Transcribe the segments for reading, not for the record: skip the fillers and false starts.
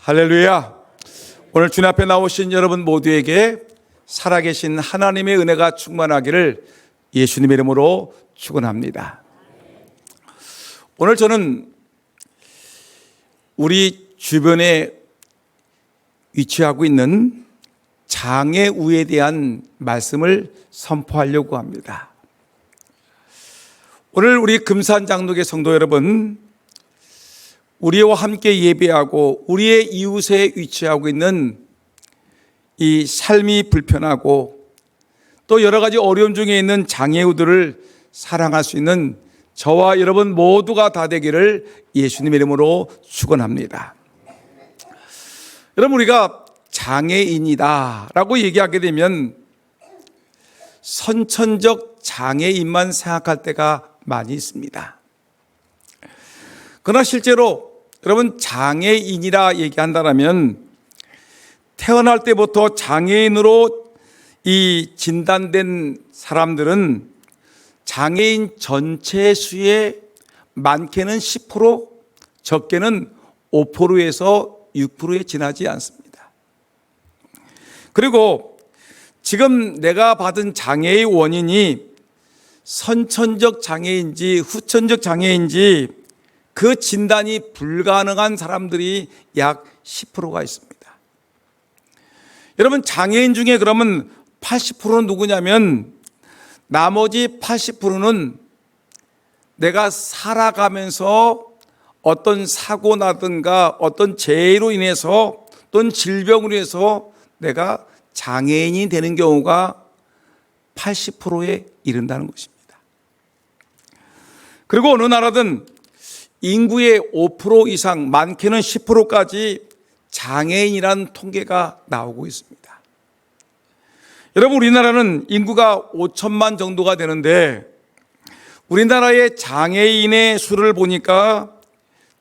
할렐루야. 오늘 주님 앞에 나오신 여러분 모두에게 살아계신 하나님의 은혜가 충만하기를 예수님의 이름으로 축원합니다. 오늘 저는 우리 주변에 위치하고 있는 장애우에 대한 말씀을 선포하려고 합니다. 오늘 우리 금산장로교 성도 여러분, 우리와 함께 예배하고 우리의 이웃에 위치하고 있는 이 삶이 불편하고 또 여러 가지 어려움 중에 있는 장애우들을 사랑할 수 있는 저와 여러분 모두가 다 되기를 예수님의 이름으로 축원합니다. 여러분, 우리가 장애인이다 라고 얘기하게 되면 선천적 장애인만 생각할 때가 많이 있습니다. 그러나 실제로 여러분, 장애인이라 얘기한다면 태어날 때부터 장애인으로 이 진단된 사람들은 장애인 전체 수의 많게는 10%, 적게는 5%에서 6%에 지나지 않습니다. 그리고 지금 내가 받은 장애의 원인이 선천적 장애인지 후천적 장애인지 그 진단이 불가능한 사람들이 약 10%가 있습니다. 여러분, 장애인 중에 그러면 80%는 누구냐면 나머지 80%는 내가 살아가면서 어떤 사고나든가 어떤 재해로 인해서 또는 질병으로 인해서 내가 장애인이 되는 경우가 80%에 이른다는 것입니다. 그리고 어느 나라든 인구의 5% 이상, 많게는 10%까지 장애인이라는 통계가 나오고 있습니다. 여러분, 우리나라는 인구가 5천만 정도가 되는데 우리나라의 장애인의 수를 보니까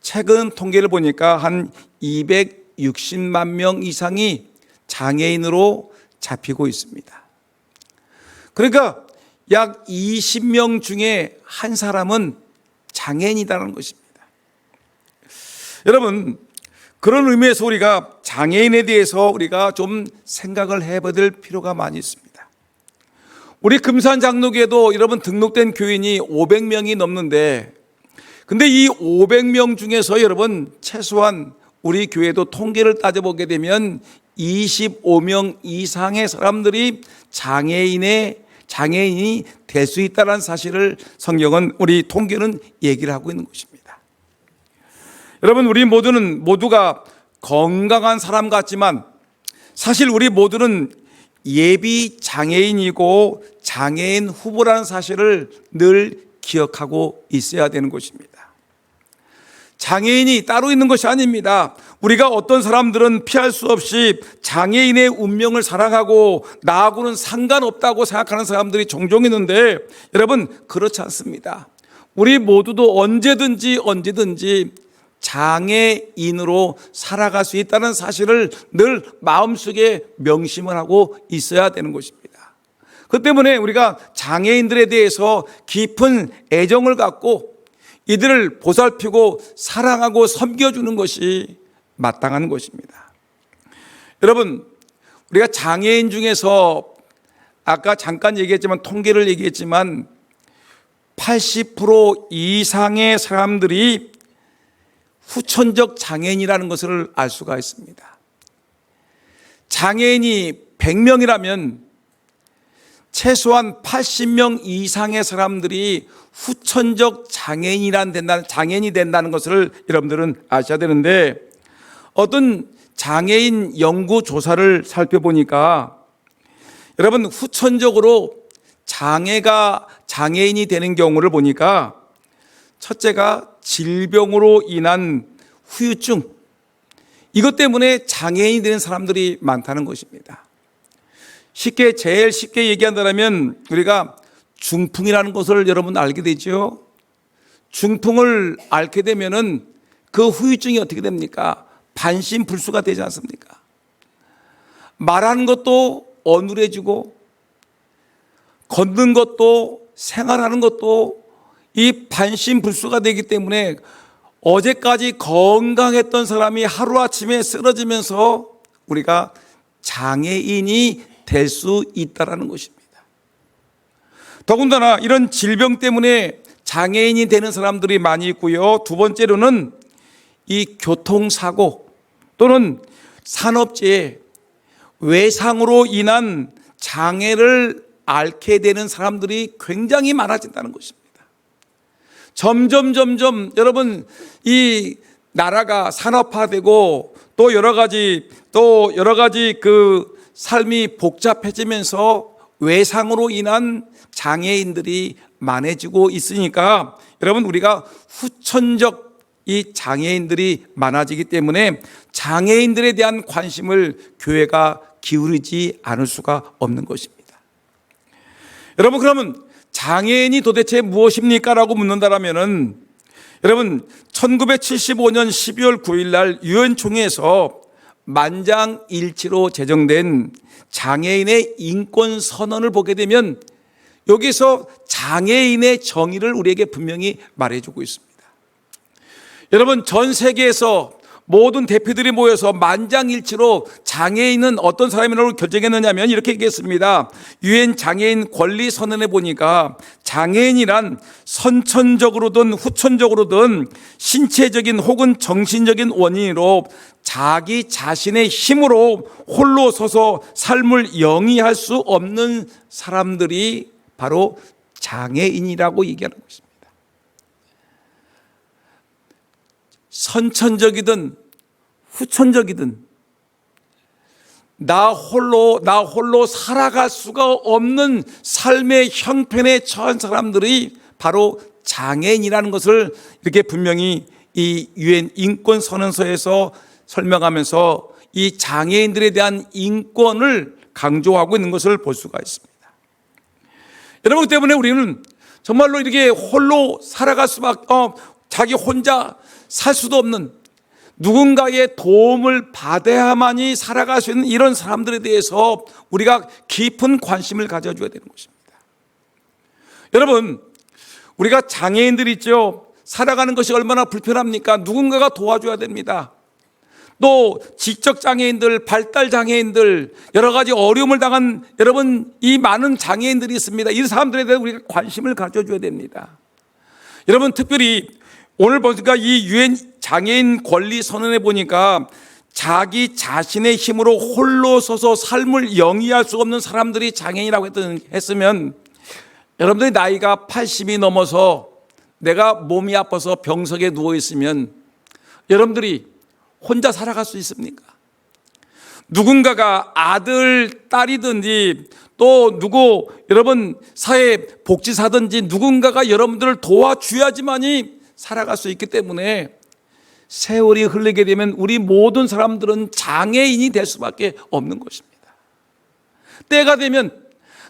최근 통계를 보니까 한 260만 명 이상이 장애인으로 잡히고 있습니다. 그러니까 약 20명 중에 한 사람은 장애인이라는 것입니다. 여러분, 그런 의미에서 우리가 장애인에 대해서 우리가 좀 생각을 해봐야 될 필요가 많이 있습니다. 우리 금산장로교에도 여러분 등록된 교인이 500명이 넘는데, 근데 이 500명 중에서 여러분 최소한 우리 교회도 통계를 따져보게 되면 25명 이상의 사람들이 장애인이 될 수 있다는 사실을 성경은, 우리 통계는 얘기를 하고 있는 것입니다. 여러분, 우리 모두가 건강한 사람 같지만 사실 우리 모두는 예비 장애인이고 장애인 후보라는 사실을 늘 기억하고 있어야 되는 것입니다. 장애인이 따로 있는 것이 아닙니다. 우리가 어떤 사람들은 피할 수 없이 장애인의 운명을 사랑하고 나하고는 상관없다고 생각하는 사람들이 종종 있는데, 여러분, 그렇지 않습니다. 우리 모두도 언제든지 장애인으로 살아갈 수 있다는 사실을 늘 마음속에 명심을 하고 있어야 되는 것입니다. 그 때문에 우리가 장애인들에 대해서 깊은 애정을 갖고 이들을 보살피고 사랑하고 섬겨주는 것이 마땅한 것입니다. 여러분, 우리가 장애인 중에서 아까 잠깐 얘기했지만, 통계를 얘기했지만 80% 이상의 사람들이 후천적 장애인이라는 것을 알 수가 있습니다. 장애인이 100명이라면 최소한 80명 이상의 사람들이 후천적 장애인이 된다는 것을 여러분들은 아셔야 되는데, 어떤 장애인 연구 조사를 살펴보니까 여러분, 후천적으로 장애인이 되는 경우를 보니까 첫째가 질병으로 인한 후유증, 이것 때문에 장애인이 되는 사람들이 많다는 것입니다. 제일 쉽게 얘기한다면 우리가 중풍이라는 것을 여러분 알게 되죠. 중풍을 앓게 되면은 그 후유증이 어떻게 됩니까? 반신불수가 되지 않습니까? 말하는 것도 어눌해지고, 걷는 것도, 생활하는 것도 이 반신불수가 되기 때문에 어제까지 건강했던 사람이 하루아침에 쓰러지면서 우리가 장애인이 될 수 있다는 것입니다. 더군다나 이런 질병 때문에 장애인이 되는 사람들이 많이 있고요. 두 번째로는 이 교통사고 또는 산업재해, 외상으로 인한 장애를 앓게 되는 사람들이 굉장히 많아진다는 것입니다. 점점 여러분 이 나라가 산업화되고 또 여러 가지 그 삶이 복잡해지면서 외상으로 인한 장애인들이 많아지고 있으니까 여러분 우리가 후천적 이 장애인들이 많아지기 때문에 장애인들에 대한 관심을 교회가 기울이지 않을 수가 없는 것입니다. 여러분 그러면 장애인이 도대체 무엇입니까? 라고 묻는다라면은 여러분 1975년 12월 9일 날 유엔 총회에서 만장일치로 제정된 장애인의 인권 선언을 보게 되면 여기서 장애인의 정의를 우리에게 분명히 말해주고 있습니다. 여러분 전 세계에서 모든 대표들이 모여서 만장일치로 장애인은 어떤 사람이라고 결정했느냐면 이렇게 얘기했습니다. 유엔 장애인 권리 선언에 보니까 장애인이란 선천적으로든 후천적으로든 신체적인 혹은 정신적인 원인으로 자기 자신의 힘으로 홀로 서서 삶을 영위할 수 없는 사람들이 바로 장애인이라고 얘기하는 것입니다. 선천적이든 후천적이든 나 홀로 살아갈 수가 없는 삶의 형편에 처한 사람들이 바로 장애인이라는 것을 이렇게 분명히 이 유엔 인권 선언서에서 설명하면서 이 장애인들에 대한 인권을 강조하고 있는 것을 볼 수가 있습니다. 여러분 때문에 우리는 정말로 이렇게 홀로 살아갈 수밖에 자기 혼자 살 수도 없는 누군가의 도움을 받아야만이 살아갈 수 있는 이런 사람들에 대해서 우리가 깊은 관심을 가져줘야 되는 것입니다. 여러분 우리가 장애인들이 있죠. 살아가는 것이 얼마나 불편합니까? 누군가가 도와줘야 됩니다. 또 지적 장애인들, 발달 장애인들, 여러 가지 어려움을 당한 여러분 이 많은 장애인들이 있습니다. 이 사람들에 대해 우리가 관심을 가져줘야 됩니다. 여러분 특별히 오늘 보니까 이 유엔 장애인 권리 선언에 보니까 자기 자신의 힘으로 홀로 서서 삶을 영위할 수 없는 사람들이 장애인이라고 했으면 여러분들이 나이가 80이 넘어서 내가 몸이 아파서 병석에 누워 있으면 여러분들이 혼자 살아갈 수 있습니까? 누군가가 아들, 딸이든지 또 여러분 사회복지사든지 누군가가 여러분들을 도와줘야지만이 살아갈 수 있기 때문에 세월이 흐르게 되면 우리 모든 사람들은 장애인이 될 수밖에 없는 것입니다. 때가 되면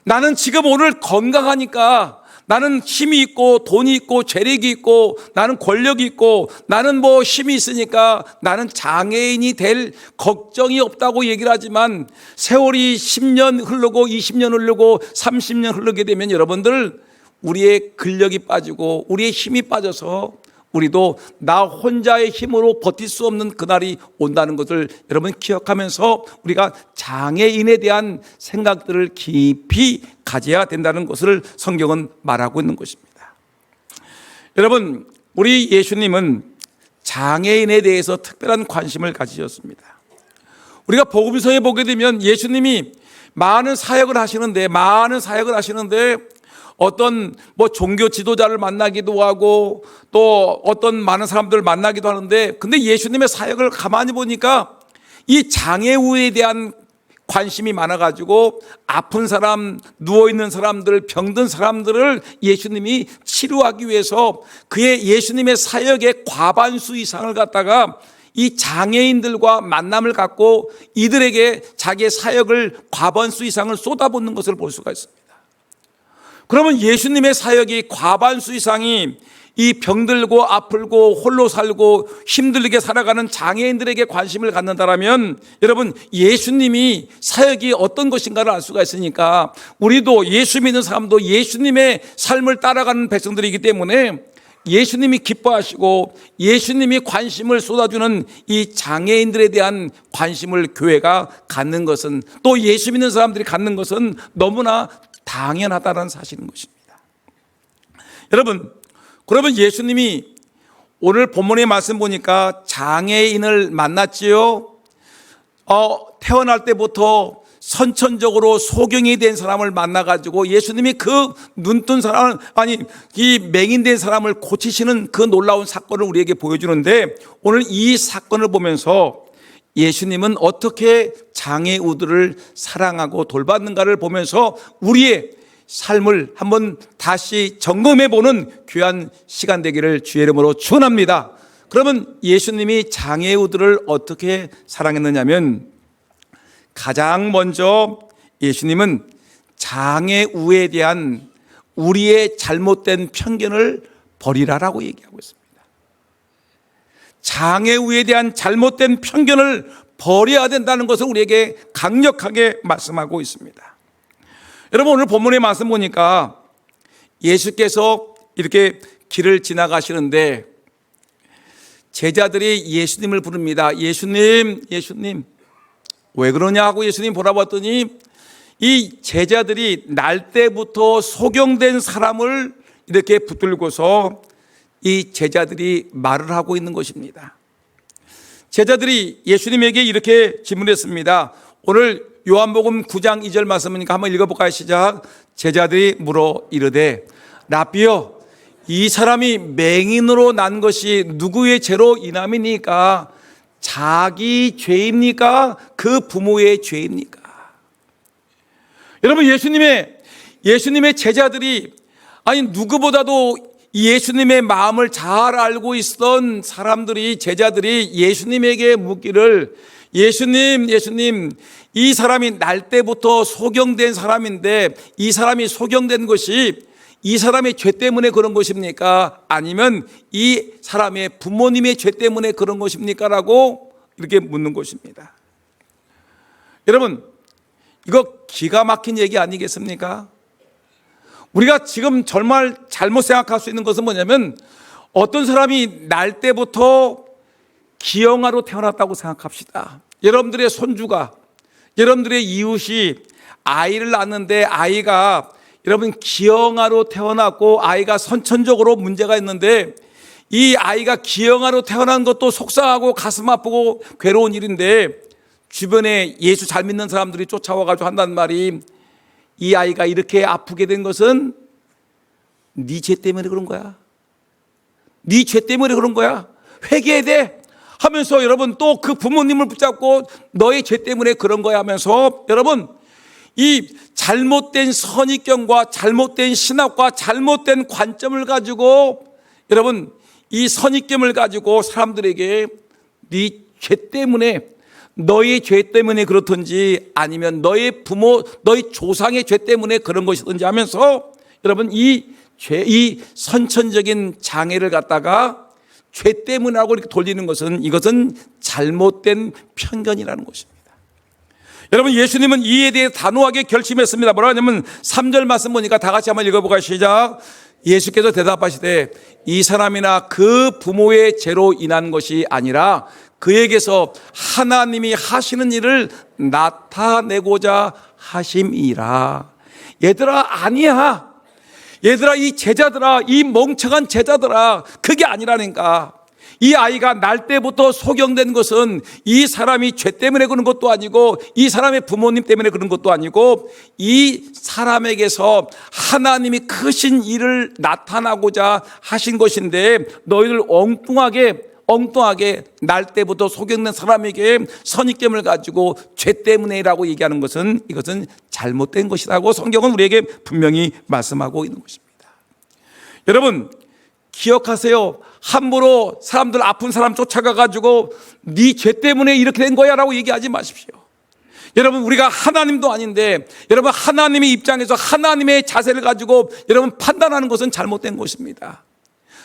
나는 지금 오늘 건강하니까 나는 힘이 있고 돈이 있고 재력이 있고 나는 권력이 있고 나는 힘이 있으니까 나는 장애인이 될 걱정이 없다고 얘기를 하지만 세월이 10년 흐르고 20년 흐르고 30년 흐르게 되면 여러분들 우리의 근력이 빠지고 우리의 힘이 빠져서 우리도 나 혼자의 힘으로 버틸 수 없는 그날이 온다는 것을 여러분 기억하면서 우리가 장애인에 대한 생각들을 깊이 가져야 된다는 것을 성경은 말하고 있는 것입니다. 여러분 우리 예수님은 장애인에 대해서 특별한 관심을 가지셨습니다. 우리가 복음서에 보게 되면 예수님이 많은 사역을 하시는데 어떤 종교 지도자를 만나기도 하고 또 어떤 많은 사람들을 만나기도 하는데 근데 예수님의 사역을 가만히 보니까 이 장애우에 대한 관심이 많아가지고 아픈 사람, 누워있는 사람들, 병든 사람들을 예수님이 치료하기 위해서 예수님의 사역의 과반수 이상을 갖다가 이 장애인들과 만남을 갖고 이들에게 자기의 사역을 과반수 이상을 쏟아붓는 것을 볼 수가 있습니다. 그러면 예수님의 사역이 과반수 이상이 이 병들고 아플고 홀로 살고 힘들게 살아가는 장애인들에게 관심을 갖는다라면 여러분 예수님이 사역이 어떤 것인가를 알 수가 있으니까 우리도 예수 믿는 사람도 예수님의 삶을 따라가는 백성들이기 때문에 예수님이 기뻐하시고 예수님이 관심을 쏟아주는 이 장애인들에 대한 관심을 교회가 갖는 것은, 또 예수 믿는 사람들이 갖는 것은 너무나 당연하다는 사실인 것입니다. 여러분, 그러면 예수님이 오늘 본문의 말씀 보니까 장애인을 만났지요. 태어날 때부터 선천적으로 소경이 된 사람을 만나가지고 예수님이 그 눈뜬 사람을, 이 맹인된 사람을 고치시는 그 놀라운 사건을 우리에게 보여주는데, 오늘 이 사건을 보면서 예수님은 어떻게 장애우들을 사랑하고 돌봤는가를 보면서 우리의 삶을 한번 다시 점검해보는 귀한 시간 되기를 주의 이름으로 축원합니다. 그러면 예수님이 장애우들을 어떻게 사랑했느냐면, 가장 먼저 예수님은 장애우에 대한 우리의 잘못된 편견을 버리라라고 얘기하고 있습니다. 장애우에 대한 잘못된 편견을 버려야 된다는 것을 우리에게 강력하게 말씀하고 있습니다. 여러분, 오늘 본문의 말씀 보니까 예수께서 이렇게 길을 지나가시는데 제자들이 예수님을 부릅니다. 예수님, 예수님. 왜 그러냐고 예수님 보라봤더니 이 제자들이 날 때부터 소경된 사람을 이렇게 붙들고서 이 제자들이 말을 하고 있는 것입니다. 제자들이 예수님에게 이렇게 질문했습니다. 오늘 요한복음 9장 2절 말씀이니까 한번 읽어볼까요? 시작. 제자들이 물어 이르되 라삐여, 이 사람이 맹인으로 난 것이 누구의 죄로 인함이니까? 자기 죄입니까? 그 부모의 죄입니까? 여러분, 예수님의 제자들이, 누구보다도 예수님의 마음을 잘 알고 있었던 사람들이, 제자들이 예수님에게 묻기를, 예수님, 이 사람이 날 때부터 소경된 사람인데 이 사람이 소경된 것이 이 사람의 죄 때문에 그런 것입니까? 아니면 이 사람의 부모님의 죄 때문에 그런 것입니까? 라고 이렇게 묻는 것입니다. 여러분, 이거 기가 막힌 얘기 아니겠습니까? 우리가 지금 정말 잘못 생각할 수 있는 것은 뭐냐면, 어떤 사람이 날 때부터 기형아로 태어났다고 생각합시다. 여러분들의 손주가, 여러분들의 이웃이 아이를 낳는데 아이가, 여러분, 기형아로 태어났고 아이가 선천적으로 문제가 있는데 이 아이가 기형아로 태어난 것도 속상하고 가슴 아프고 괴로운 일인데 주변에 예수 잘 믿는 사람들이 쫓아와가지고 한단 말이, 이 아이가 이렇게 아프게 된 것은 네 죄 때문에 그런 거야. 네 죄 때문에 그런 거야. 회개해야 돼 하면서 여러분 또 그 부모님을 붙잡고 너의 죄 때문에 그런 거야 하면서, 여러분, 이 잘못된 선입견과 잘못된 신학과 잘못된 관점을 가지고, 여러분, 이 선입견을 가지고 사람들에게 네 죄 때문에, 너의 죄 때문에 그렇든지 아니면 너의 부모, 너의 조상의 죄 때문에 그런 것이든지 하면서, 여러분, 이 선천적인 장애를 갖다가 죄 때문이라고 이렇게 돌리는 것은, 이것은 잘못된 편견이라는 것입니다. 여러분, 예수님은 이에 대해 단호하게 결심했습니다. 뭐라 하냐면 3절 말씀 보니까 다 같이 한번 읽어볼까요? 시작. 예수께서 대답하시되 이 사람이나 그 부모의 죄로 인한 것이 아니라 그에게서 하나님이 하시는 일을 나타내고자 하심이라. 얘들아, 아니야. 얘들아, 이 제자들아, 이 멍청한 제자들아, 그게 아니라니까. 이 아이가 날 때부터 소경된 것은 이 사람이 죄 때문에 그런 것도 아니고 이 사람의 부모님 때문에 그런 것도 아니고 이 사람에게서 하나님이 크신 일을 나타나고자 하신 것인데, 너희들 엉뚱하게 날 때부터 소경된 사람에게 선입견을 가지고 죄 때문에라고 얘기하는 것은, 이것은 잘못된 것이라고 성경은 우리에게 분명히 말씀하고 있는 것입니다. 여러분, 기억하세요. 함부로 사람들, 아픈 사람 쫓아가가지고 네 죄 때문에 이렇게 된 거야 라고 얘기하지 마십시오. 여러분, 우리가 하나님도 아닌데, 여러분, 하나님의 입장에서 하나님의 자세를 가지고 여러분 판단하는 것은 잘못된 것입니다.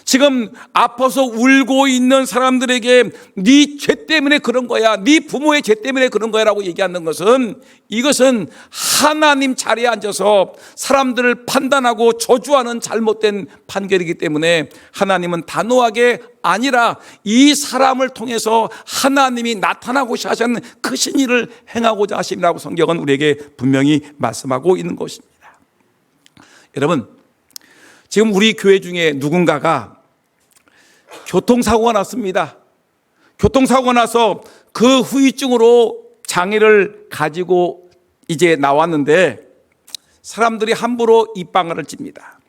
지금 아파서 울고 있는 사람들에게 네 죄 때문에 그런 거야, 네 부모의 죄 때문에 그런 거야 라고 얘기하는 것은, 이것은 하나님 자리에 앉아서 사람들을 판단하고 저주하는 잘못된 판결이기 때문에 하나님은 단호하게 아니라 이 사람을 통해서 하나님이 나타나고자 하시는 크신 일을 행하고자 하심이라고 성경은 우리에게 분명히 말씀하고 있는 것입니다. 여러분, 지금 우리 교회 중에 누군가가 교통사고가 났습니다. 교통사고가 나서 그 후유증으로 장애를 가지고 이제 나왔는데 사람들이 함부로 입방아를 찝니다.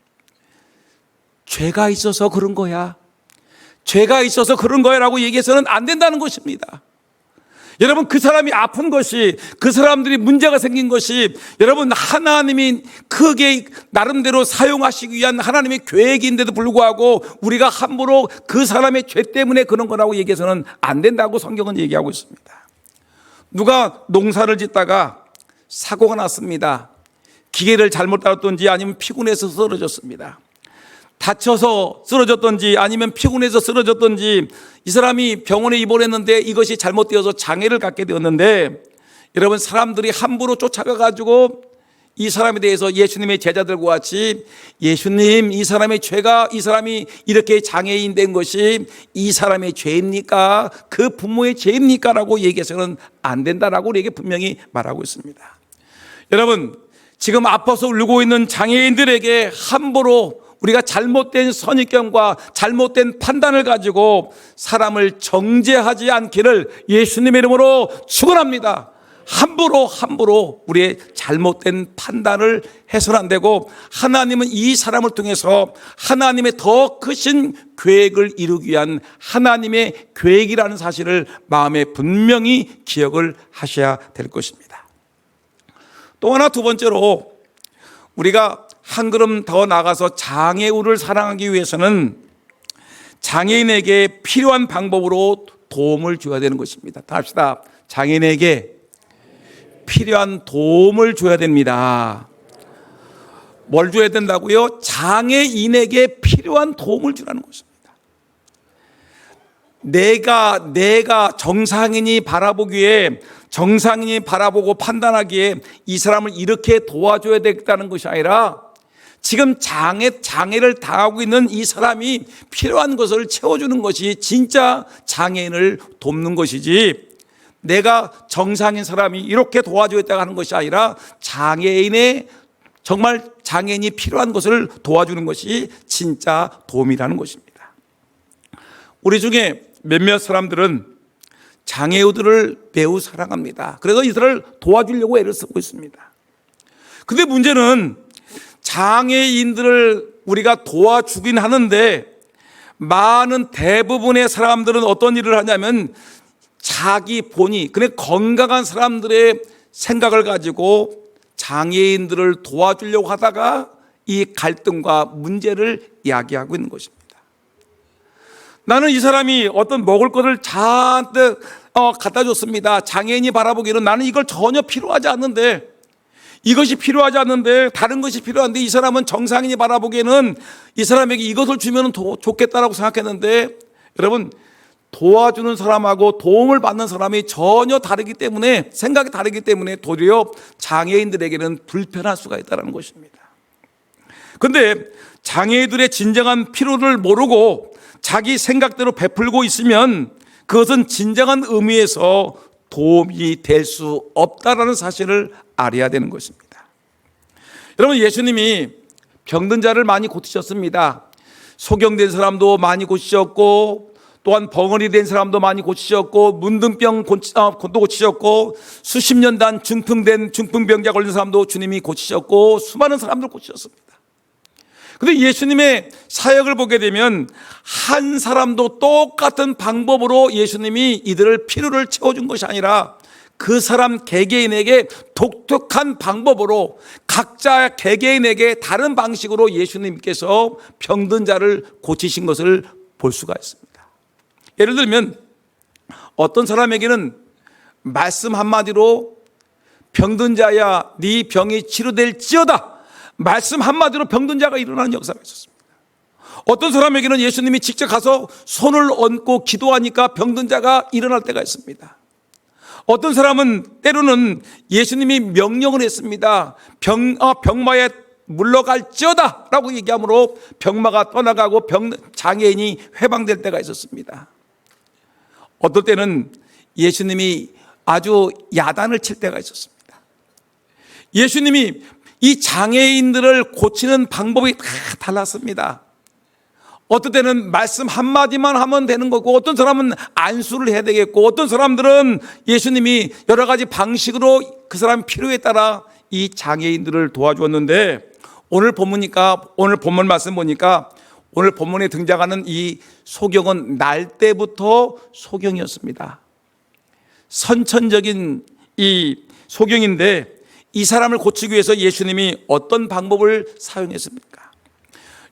죄가 있어서 그런 거야, 죄가 있어서 그런 거야 라고 얘기해서는 안 된다는 것입니다. 여러분, 그 사람이 아픈 것이, 그 사람들이 문제가 생긴 것이 여러분 하나님이 크게 나름대로 사용하시기 위한 하나님의 계획인데도 불구하고 우리가 함부로 그 사람의 죄 때문에 그런 거라고 얘기해서는 안 된다고 성경은 얘기하고 있습니다. 누가 농사를 짓다가 사고가 났습니다. 기계를 잘못 다뤘던지 아니면 피곤해서 쓰러졌습니다. 다쳐서 쓰러졌던지 아니면 피곤해서 쓰러졌던지 이 사람이 병원에 입원했는데 이것이 잘못되어서 장애를 갖게 되었는데, 여러분, 사람들이 함부로 쫓아가 가지고 이 사람에 대해서 예수님의 제자들과 같이, 예수님, 이 사람의 죄가, 이 사람이 이렇게 장애인 된 것이 이 사람의 죄입니까? 그 부모의 죄입니까? 라고 얘기해서는 안 된다라고 우리에게 분명히 말하고 있습니다. 여러분, 지금 아파서 울고 있는 장애인들에게 함부로 우리가 잘못된 선입견과 잘못된 판단을 가지고 사람을 정죄하지 않기를 예수님의 이름으로 축원합니다. 함부로 우리의 잘못된 판단을 해서는 안 되고, 하나님은 이 사람을 통해서 하나님의 더 크신 계획을 이루기 위한 하나님의 계획이라는 사실을 마음에 분명히 기억을 하셔야 될 것입니다. 또 하나, 두 번째로 우리가 한 걸음 더 나가서 장애우를 사랑하기 위해서는 장애인에게 필요한 방법으로 도움을 줘야 되는 것입니다. 다 합시다. 장애인에게 필요한 도움을 줘야 됩니다. 뭘 줘야 된다고요? 장애인에게 필요한 도움을 주라는 것입니다. 내가 정상인이 바라보기에, 정상인이 바라보고 판단하기에 이 사람을 이렇게 도와줘야 되겠다는 것이 아니라, 지금 장애를 당하고 있는 이 사람이 필요한 것을 채워주는 것이 진짜 장애인을 돕는 것이지, 내가 정상인 사람이 이렇게 도와주겠다고 하는 것이 아니라 장애인의, 정말 장애인이 필요한 것을 도와주는 것이 진짜 도움이라는 것입니다. 우리 중에 몇몇 사람들은 장애우들을 매우 사랑합니다. 그래서 이들을 도와주려고 애를 쓰고 있습니다. 근데 문제는 장애인들을 우리가 도와주긴 하는데, 많은 대부분의 사람들은 어떤 일을 하냐면 자기 본의, 그래 건강한 사람들의 생각을 가지고 장애인들을 도와주려고 하다가 이 갈등과 문제를 야기하고 있는 것입니다. 나는 이 사람이 어떤 먹을 것을 잔뜩 갖다 줬습니다. 장애인이 바라보기에는 나는 이걸 전혀 필요하지 않는데, 이것이 필요하지 않는데, 다른 것이 필요한데, 이 사람은 정상인이 바라보기에는 이 사람에게 이것을 주면 좋겠다라고 생각했는데, 여러분, 도와주는 사람하고 도움을 받는 사람이 전혀 다르기 때문에, 생각이 다르기 때문에 도리어 장애인들에게는 불편할 수가 있다는 것입니다. 그런데 장애인들의 진정한 필요를 모르고 자기 생각대로 베풀고 있으면 그것은 진정한 의미에서 도움이 될 수 없다라는 사실을 알아야 되는 것입니다. 여러분, 예수님이 병든 자를 많이 고치셨습니다. 소경된 사람도 많이 고치셨고, 또한 벙어리 된 사람도 많이 고치셨고, 문둥병도 고치셨고, 수십 년간 중풍병자 걸린 사람도 주님이 고치셨고, 수많은 사람들 고치셨습니다. 그런데 예수님의 사역을 보게 되면 한 사람도 똑같은 방법으로 예수님이 이들을 필요를 채워준 것이 아니라 그 사람 개개인에게 독특한 방법으로, 각자 개개인에게 다른 방식으로 예수님께서 병든 자를 고치신 것을 볼 수가 있습니다. 예를 들면 어떤 사람에게는 말씀 한마디로 병든 자야 네 병이 치료될지어다, 말씀 한마디로 병든 자가 일어나는 역사가 있었습니다. 어떤 사람에게는 예수님이 직접 가서 손을 얹고 기도하니까 병든 자가 일어날 때가 있습니다. 어떤 사람은 때로는 예수님이 명령을 했습니다. 병마에 물러갈지어다 라고 얘기함으로 병마가 떠나가고 장애인이 회방될 때가 있었습니다. 어떨 때는 예수님이 아주 야단을 칠 때가 있었습니다. 예수님이 이 장애인들을 고치는 방법이 다 달랐습니다. 어떤 때는 말씀 한마디만 하면 되는 거고, 어떤 사람은 안수를 해야 되겠고, 어떤 사람들은 예수님이 여러 가지 방식으로 그 사람 필요에 따라 이 장애인들을 도와주었는데, 오늘 본문 말씀 보니까 오늘 본문에 등장하는 이 소경은 날 때부터 소경이었습니다. 선천적인 이 소경인데 이 사람을 고치기 위해서 예수님이 어떤 방법을 사용했습니까?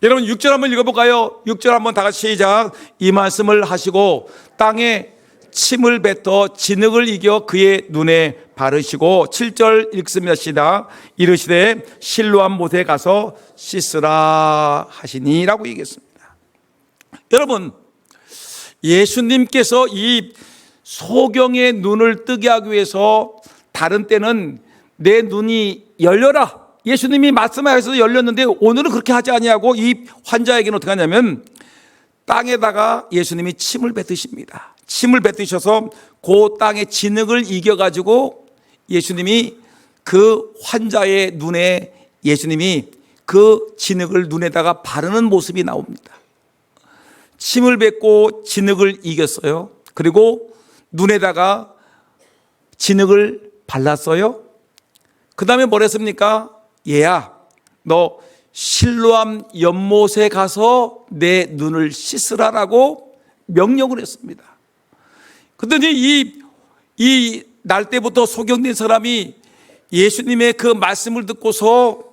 여러분 6절 한번 읽어볼까요? 6절 한번 다 같이 시작. 이 말씀을 하시고 땅에 침을 뱉어 진흙을 이겨 그의 눈에 바르시고 7절 읽습니다. 시작. 이르시되 실로암 못에 가서 씻으라 하시니 라고 얘기했습니다. 여러분 예수님께서 이 소경의 눈을 뜨게 하기 위해서 다른 때는 내 눈이 열려라 예수님이 말씀하셔서 열렸는데 오늘은 그렇게 하지 아니하고 이 환자에게는 어떻게 하냐면 땅에다가 예수님이 침을 뱉으십니다. 침을 뱉으셔서 그 땅의 진흙을 이겨가지고 예수님이 그 환자의 눈에 예수님이 그 진흙을 눈에다가 바르는 모습이 나옵니다. 침을 뱉고 진흙을 이겼어요. 그리고 눈에다가 진흙을 발랐어요. 그 다음에 뭘 했습니까? 얘야, 너 실로암 연못에 가서 내 눈을 씻으라라고 명령을 했습니다. 그런데 이 날 때부터 소경된 사람이 예수님의 그 말씀을 듣고서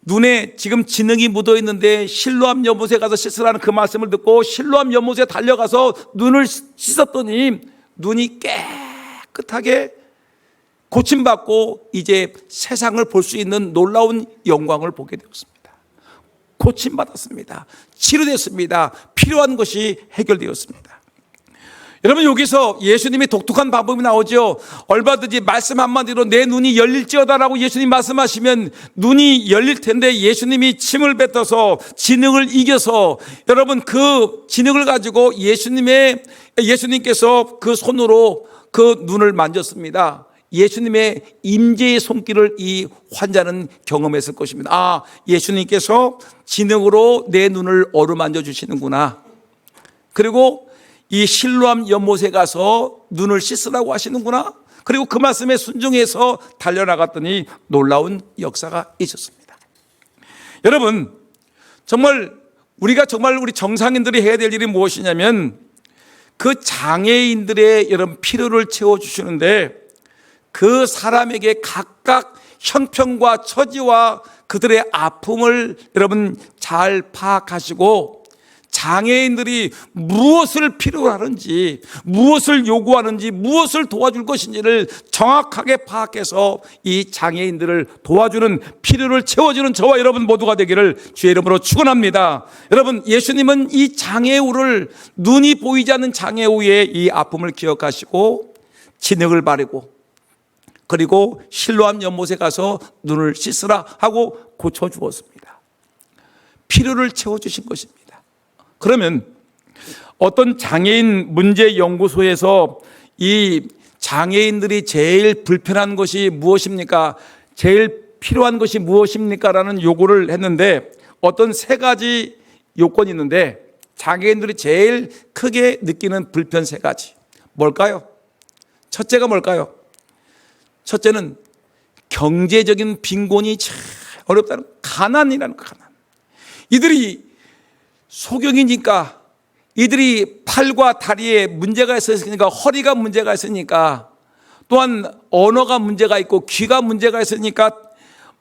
눈에 지금 진흙이 묻어 있는데 실로암 연못에 가서 씻으라는 그 말씀을 듣고 실로암 연못에 달려가서 눈을 씻었더니 눈이 깨끗하게 고침받고 이제 세상을 볼 수 있는 놀라운 영광을 보게 되었습니다. 고침받았습니다. 치료됐습니다. 필요한 것이 해결되었습니다. 여러분 여기서 예수님이 독특한 방법이 나오죠. 얼마든지 말씀 한마디로 내 눈이 열릴지어다라고 예수님 말씀하시면 눈이 열릴 텐데 예수님이 침을 뱉어서 진흙을 이겨서 여러분 그 진흙을 가지고 예수님께서 그 손으로 그 눈을 만졌습니다. 예수님의 임재의 손길을 이 환자는 경험했을 것입니다. 아, 예수님께서 진흙으로 내 눈을 어루만져 주시는구나. 그리고 이 실로암 연못에 가서 눈을 씻으라고 하시는구나. 그리고 그 말씀에 순종해서 달려나갔더니 놀라운 역사가 있었습니다. 여러분, 우리가 우리 정상인들이 해야 될 일이 무엇이냐면 그 장애인들의 여러분 필요를 채워주시는데 그 사람에게 각각 형편과 처지와 그들의 아픔을 여러분 잘 파악하시고 장애인들이 무엇을 필요로 하는지, 무엇을 요구하는지, 무엇을 도와줄 것인지를 정확하게 파악해서 이 장애인들을 도와주는, 필요를 채워주는 저와 여러분 모두가 되기를 주의 이름으로 축원합니다. 여러분, 예수님은 이 장애우를, 눈이 보이지 않는 장애우의 이 아픔을 기억하시고 진흙을 바르고 그리고 실로암 연못에 가서 눈을 씻으라 하고 고쳐주었습니다. 필요를 채워주신 것입니다. 그러면 어떤 장애인 문제연구소에서 이 장애인들이 제일 불편한 것이 무엇입니까? 제일 필요한 것이 무엇입니까? 라는 요구를 했는데 어떤 세 가지 요건이 있는데 장애인들이 제일 크게 느끼는 불편 세 가지. 뭘까요? 첫째가 뭘까요? 첫째는 경제적인 빈곤이 참 어렵다는 가난이라는 가난. 이들이 소경이니까 이들이 팔과 다리에 문제가 있으니까 허리가 문제가 있으니까 또한 언어가 문제가 있고 귀가 문제가 있으니까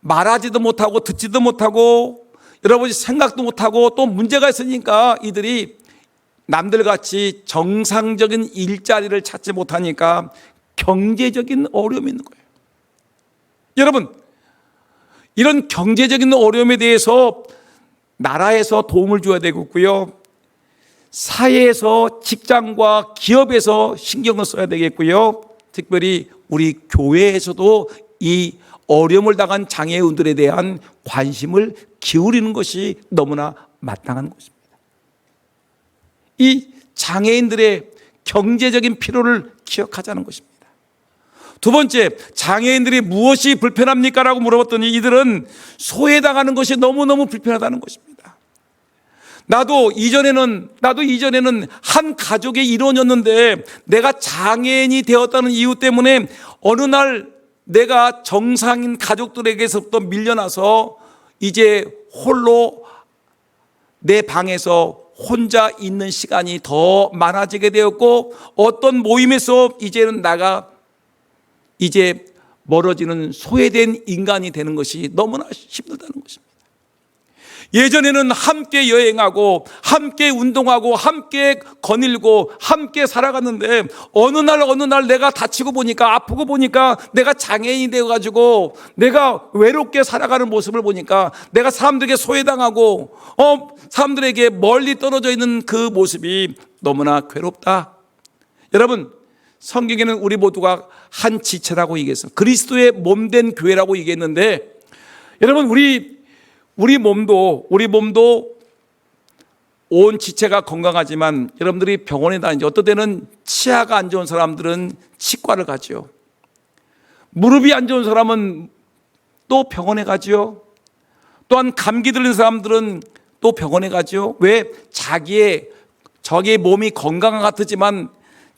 말하지도 못하고 듣지도 못하고 여러분이 생각도 못하고 또 문제가 있으니까 이들이 남들같이 정상적인 일자리를 찾지 못하니까 경제적인 어려움이 있는 거예요. 여러분 이런 경제적인 어려움에 대해서 나라에서 도움을 줘야 되겠고요. 사회에서, 직장과 기업에서 신경을 써야 되겠고요. 특별히 우리 교회에서도 이 어려움을 당한 장애인들에 대한 관심을 기울이는 것이 너무나 마땅한 것입니다. 이 장애인들의 경제적인 필요를 기억하자는 것입니다. 두 번째, 장애인들이 무엇이 불편합니까? 라고 물어봤더니 이들은 소외당하는 것이 너무너무 불편하다는 것입니다. 나도 이전에는 한 가족의 일원이었는데 내가 장애인이 되었다는 이유 때문에 어느 날 내가 정상인 가족들에게서부터 밀려나서 이제 홀로 내 방에서 혼자 있는 시간이 더 많아지게 되었고, 어떤 모임에서 이제는 나가 이제 멀어지는 소외된 인간이 되는 것이 너무나 힘들다는 것입니다. 예전에는 함께 여행하고 함께 운동하고 함께 거닐고 함께 살아갔는데 어느 날 내가 다치고 보니까, 아프고 보니까 내가 장애인이 되어가지고 내가 외롭게 살아가는 모습을 보니까 내가 사람들에게 소외당하고 사람들에게 멀리 떨어져 있는 그 모습이 너무나 괴롭다. 여러분, 성경에는 우리 모두가 한 지체라고 얘기했어요. 그리스도의 몸된 교회라고 얘기했는데, 여러분, 우리 몸도 온 지체가 건강하지만 여러분들이 병원에 다니죠. 어떤 때는 치아가 안 좋은 사람들은 치과를 가죠. 무릎이 안 좋은 사람은 또 병원에 가죠. 또한 감기 들린 사람들은 또 병원에 가죠. 왜? 자기의 몸이 건강한 것 같지만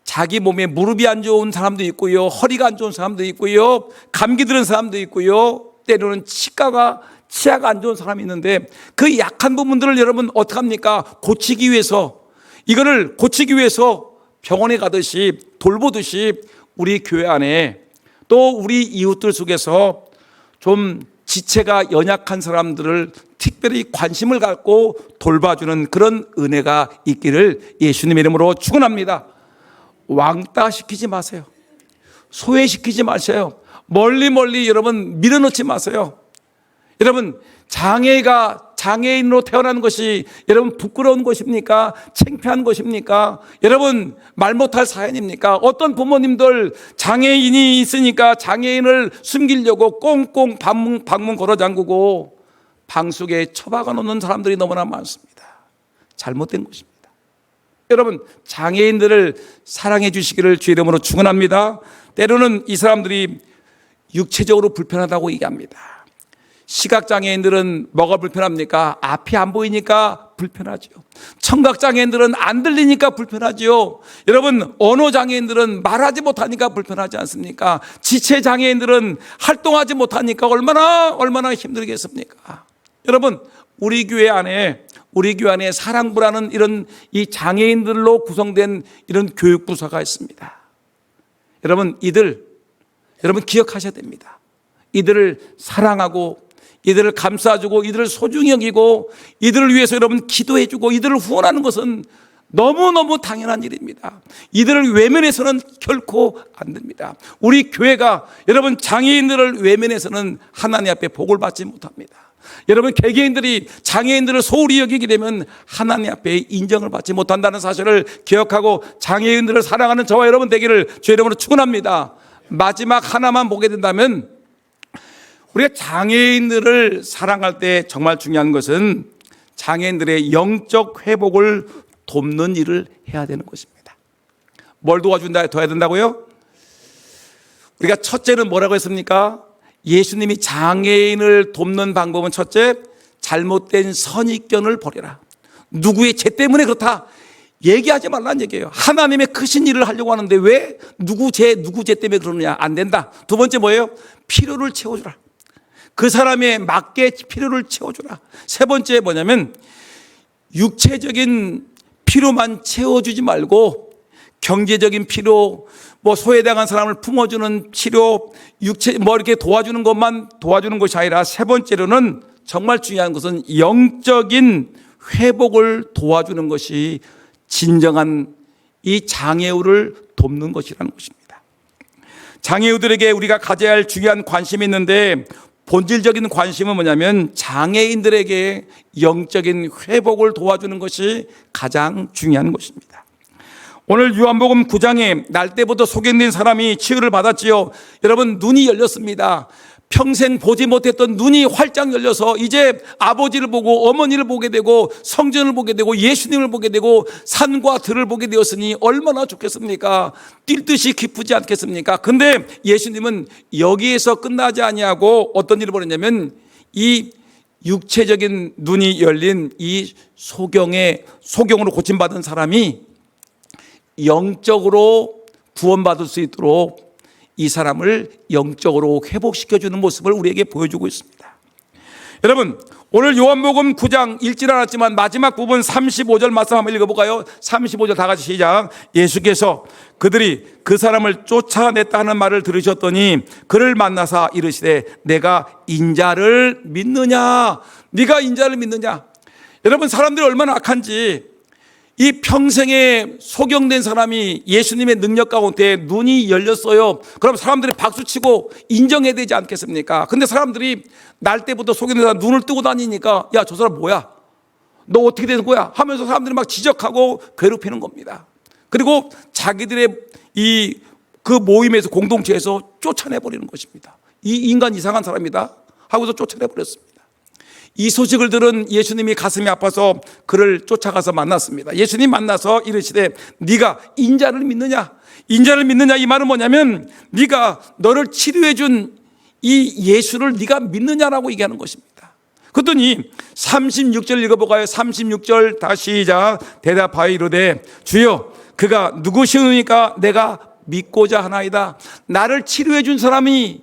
자기 몸에 무릎이 안 좋은 사람도 있고요, 허리가 안 좋은 사람도 있고요, 감기 들은 사람도 있고요, 때로는 치아가 안 좋은 사람이 있는데 그 약한 부분들을 여러분 어떡합니까? 이거를 고치기 위해서 병원에 가듯이 돌보듯이 우리 교회 안에 또 우리 이웃들 속에서 좀 지체가 연약한 사람들을 특별히 관심을 갖고 돌봐주는 그런 은혜가 있기를 예수님의 이름으로 축원합니다. 왕따 시키지 마세요. 소외시키지 마세요. 멀리 여러분 밀어넣지 마세요. 여러분, 장애인으로 태어난 것이 여러분 부끄러운 것입니까? 창피한 것입니까? 여러분, 말 못할 사연입니까? 어떤 부모님들 장애인이 있으니까 장애인을 숨기려고 꽁꽁 방문 걸어 잠그고 방 속에 처박아 놓는 사람들이 너무나 많습니다. 잘못된 것입니다. 여러분, 장애인들을 사랑해 주시기를 주의 이름으로 축원합니다. 때로는 이 사람들이 육체적으로 불편하다고 얘기합니다. 시각장애인들은 뭐가 불편합니까? 앞이 안 보이니까 불편하죠. 청각장애인들은 안 들리니까 불편하죠. 여러분, 언어장애인들은 말하지 못하니까 불편하지 않습니까? 지체장애인들은 활동하지 못하니까 얼마나 힘들겠습니까? 여러분, 우리 교회 안에 사랑부라는 이런 이 장애인들로 구성된 이런 교육부서가 있습니다. 여러분, 여러분 기억하셔야 됩니다. 이들을 사랑하고 이들을 감싸주고 이들을 소중히 여기고 이들을 위해서 여러분 기도해주고 이들을 후원하는 것은 너무너무 당연한 일입니다. 이들을 외면해서는 결코 안 됩니다. 우리 교회가 여러분 장애인들을 외면해서는 하나님 앞에 복을 받지 못합니다. 여러분, 개개인들이 장애인들을 소홀히 여기게 되면 하나님 앞에 인정을 받지 못한다는 사실을 기억하고 장애인들을 사랑하는 저와 여러분 되기를 주의 이름으로 축원합니다. 마지막 하나만 보게 된다면, 우리가 장애인들을 사랑할 때 정말 중요한 것은 장애인들의 영적 회복을 돕는 일을 해야 되는 것입니다. 뭘 도와줘야 된다고요? 우리가 첫째는 뭐라고 했습니까? 예수님이 장애인을 돕는 방법은 첫째, 잘못된 선입견을 버려라. 누구의 죄 때문에 그렇다 얘기하지 말라는 얘기예요. 하나님의 크신 일을 하려고 하는데 왜 누구 죄 때문에 그러느냐? 안 된다. 두 번째 뭐예요? 필요를 채워주라. 그 사람에 맞게 필요를 채워주라. 세 번째 뭐냐면 육체적인 필요만 채워주지 말고 경제적인 필요, 소외당한 사람을 품어주는 치료, 이렇게 도와주는 것만 도와주는 것이 아니라 세 번째로는 정말 중요한 것은 영적인 회복을 도와주는 것이 진정한 이 장애우를 돕는 것이라는 것입니다. 장애우들에게 우리가 가져야 할 중요한 관심이 있는데 본질적인 관심은 뭐냐면 장애인들에게 영적인 회복을 도와주는 것이 가장 중요한 것입니다. 오늘 요한복음 9장에 날 때부터 소경된 사람이 치유를 받았지요. 여러분, 눈이 열렸습니다. 평생 보지 못했던 눈이 활짝 열려서 이제 아버지를 보고 어머니를 보게 되고 성전을 보게 되고 예수님을 보게 되고 산과 들을 보게 되었으니 얼마나 좋겠습니까? 뛸 듯이 기쁘지 않겠습니까? 근데 예수님은 여기에서 끝나지 아니하고 어떤 일을 벌였냐면 이 육체적인 눈이 열린 이 소경으로 고침받은 사람이 영적으로 구원받을 수 있도록 이 사람을 영적으로 회복시켜주는 모습을 우리에게 보여주고 있습니다. 여러분, 오늘 요한복음 9장 읽질 않았지만 마지막 부분 35절 말씀 한번 읽어볼까요? 35절 다 같이 시작. 예수께서 그들이 그 사람을 쫓아냈다 하는 말을 들으셨더니 그를 만나사 이르시되 내가 인자를 믿느냐? 네가 인자를 믿느냐? 여러분, 사람들이 얼마나 악한지 이 평생에 소경된 사람이 예수님의 능력 가운데 눈이 열렸어요. 그럼 사람들이 박수치고 인정해야 되지 않겠습니까? 근데 사람들이 날 때부터 소경된 사람 눈을 뜨고 다니니까 야, 저 사람 뭐야? 너 어떻게 되는 거야? 하면서 사람들이 막 지적하고 괴롭히는 겁니다. 그리고 자기들의 그 모임에서 공동체에서 쫓아내버리는 것입니다. 이 인간 이상한 사람이다 하고서 쫓아내버렸습니다. 이 소식을 들은 예수님이 가슴이 아파서 그를 쫓아가서 만났습니다. 예수님 만나서 이르시되 네가 인자를 믿느냐? 인자를 믿느냐? 이 말은 뭐냐면 네가 너를 치료해 준 이 예수를 네가 믿느냐라고 얘기하는 것입니다. 그랬더니 36절 읽어볼까요? 36절 다시 시작. 대답하여 이르되 주여 그가 누구시오니까 내가 믿고자 하나이다. 나를 치료해 준 사람이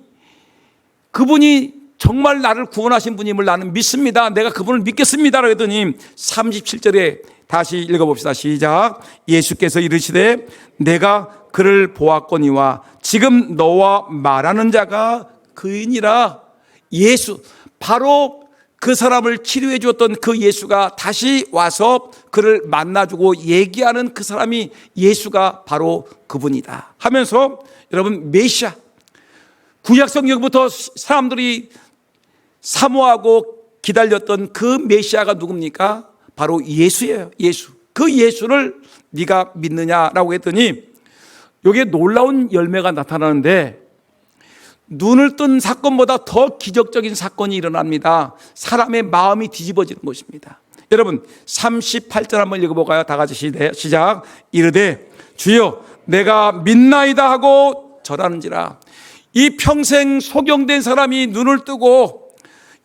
그분이 정말 나를 구원하신 분임을 나는 믿습니다. 내가 그분을 믿겠습니다. 그랬더니 37절에 다시 읽어봅시다. 시작. 예수께서 이르시되 내가 그를 보았거니와 지금 너와 말하는 자가 그이니라. 예수, 바로 그 사람을 치료해 주었던 그 예수가 다시 와서 그를 만나주고 얘기하는 그 사람이 예수가 바로 그분이다 하면서 여러분, 메시아, 구약 성경부터 사람들이 사모하고 기다렸던 그 메시아가 누굽니까? 바로 예수예요. 예수. 그 예수를 네가 믿느냐라고 했더니 여기에 놀라운 열매가 나타나는데 눈을 뜬 사건보다 더 기적적인 사건이 일어납니다. 사람의 마음이 뒤집어지는 것입니다. 여러분, 38절 한번 읽어볼까요? 다 같이 시작. 이르되 주여 내가 믿나이다 하고 절하는지라. 이 평생 소경된 사람이 눈을 뜨고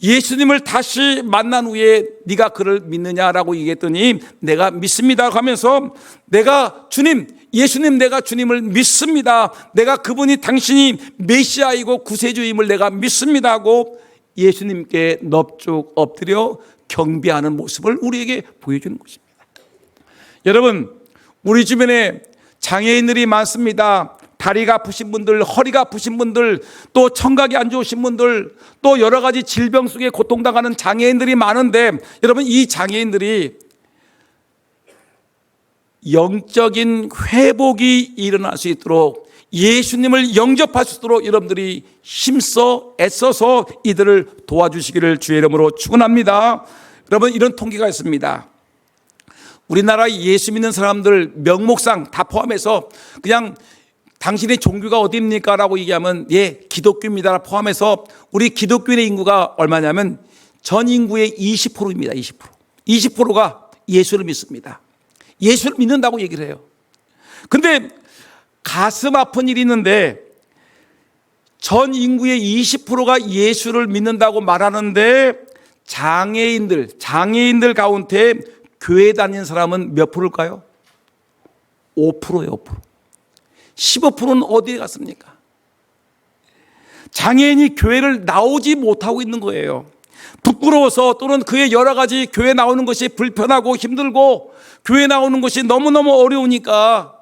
예수님을 다시 만난 후에 네가 그를 믿느냐라고 얘기했더니 내가 믿습니다 하면서 내가 주님, 예수님 내가 주님을 믿습니다. 내가 그분이 당신이 메시아이고 구세주임을 내가 믿습니다 하고 예수님께 넙죽 엎드려 경배하는 모습을 우리에게 보여주는 것입니다. 여러분, 우리 주변에 장애인들이 많습니다. 다리가 아프신 분들, 허리가 아프신 분들, 또 청각이 안 좋으신 분들, 또 여러 가지 질병 속에 고통당하는 장애인들이 많은데 여러분, 이 장애인들이 영적인 회복이 일어날 수 있도록 예수님을 영접할 수 있도록 여러분들이 힘써 애써서 이들을 도와주시기를 주의 이름으로 축원합니다. 여러분, 이런 통계가 있습니다. 우리나라 예수 믿는 사람들 명목상 다 포함해서 그냥 당신의 종교가 어디입니까? 라고 얘기하면 예, 기독교입니다 포함해서 우리 기독교인의 인구가 얼마냐면 전 인구의 20%입니다. 20%가 예수를 믿습니다. 예수를 믿는다고 얘기를 해요. 근데 가슴 아픈 일이 있는데 전 인구의 20%가 예수를 믿는다고 말하는데 장애인들 가운데 교회 다니는 사람은 몇 프로일까요? 5%예요. 5%. 15%는 어디에 갔습니까? 장애인이 교회를 나오지 못하고 있는 거예요. 부끄러워서 또는 그의 여러 가지 교회 나오는 것이 불편하고 힘들고 교회 나오는 것이 너무너무 어려우니까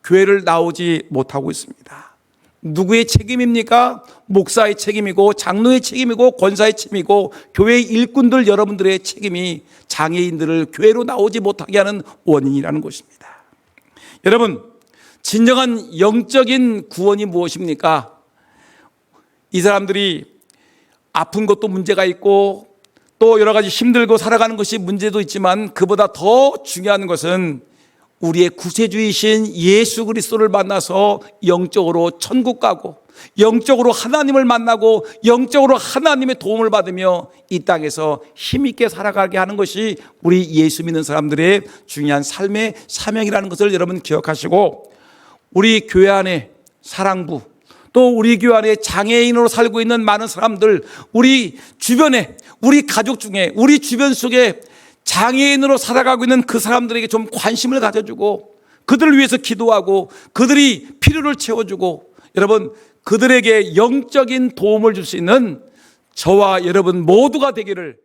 교회를 나오지 못하고 있습니다. 누구의 책임입니까? 목사의 책임이고 장로의 책임이고 권사의 책임이고 교회의 일꾼들 여러분들의 책임이 장애인들을 교회로 나오지 못하게 하는 원인이라는 것입니다. 여러분, 진정한 영적인 구원이 무엇입니까? 이 사람들이 아픈 것도 문제가 있고 또 여러 가지 힘들고 살아가는 것이 문제도 있지만 그보다 더 중요한 것은 우리의 구세주이신 예수 그리스도를 만나서 영적으로 천국 가고 영적으로 하나님을 만나고 영적으로 하나님의 도움을 받으며 이 땅에서 힘있게 살아가게 하는 것이 우리 예수 믿는 사람들의 중요한 삶의 사명이라는 것을 여러분 기억하시고, 우리 교회 안에 사랑부, 또 우리 교회 안에 장애인으로 살고 있는 많은 사람들, 우리 주변에, 우리 가족 중에, 우리 주변 속에 장애인으로 살아가고 있는 그 사람들에게 좀 관심을 가져주고 그들을 위해서 기도하고 그들이 필요를 채워주고, 여러분 그들에게 영적인 도움을 줄 수 있는 저와 여러분 모두가 되기를